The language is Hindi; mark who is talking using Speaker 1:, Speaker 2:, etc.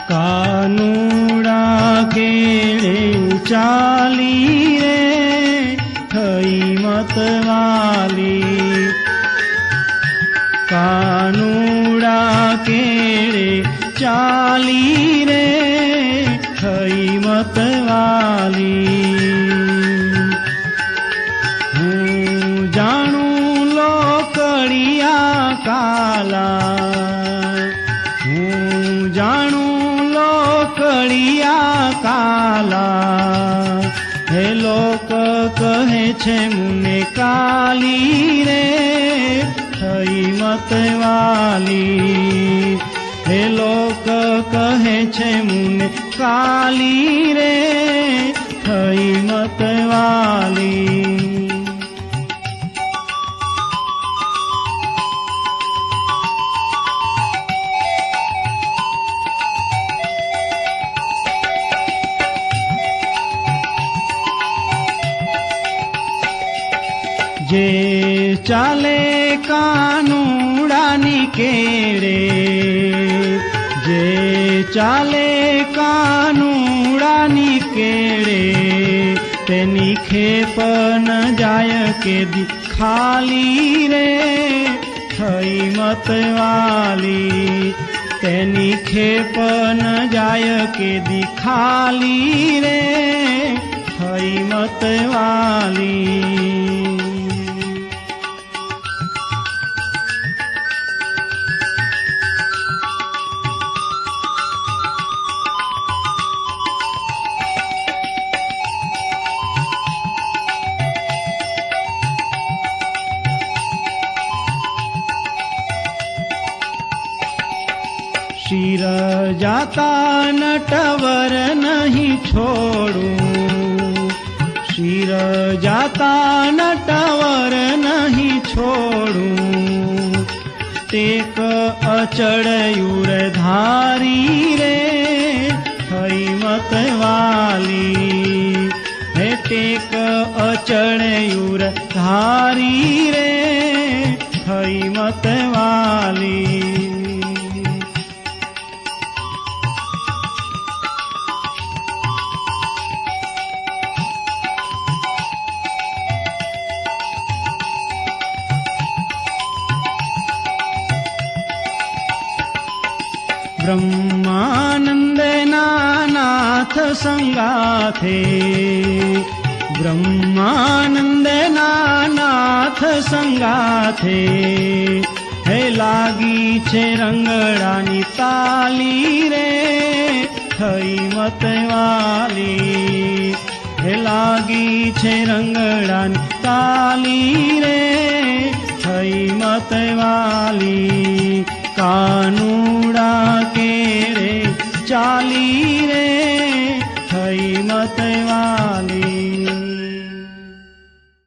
Speaker 1: कानूड़ा केड़े चाली रे थई मतवाली। कानूड़ा केड़े चाली रे थई मतवाली। हूँ जाणू लोकड़िया काला, हूँ जाणू लोकड़िया काला। हे लोक कहे छे मुने काली रे थई मतवाली। हे लोक कहे छे मुने काली रे थई मतवाली। जे चाले कानूड़ानी केड़े, जे चाले कानूड़ानी केड़े, तेनी खेप न जाय के दी खाली रे थई मतवाली। तेनी खेप न जाय के दी खाली रे थई मतवाली। शिर जाता नटवर नहीं छोड़ू, शिर जाता नटवर नहीं छोड़ू। टेक अचड़यूर धारी रे थई मतवाली। हे टेक अचड़यूर धारी रे थई मतवाली। ब्रह्मानंद नाथ संगाथे, ब्रह्मानंद नाथ संगाथे। हे लागी छे रंगड़ानी ताली रे थई मतवाली। हे लागी छे रंगड़ानी ताली रे थई मतवाली। कानूड़ा केड़े चाली रे थई मतवाली।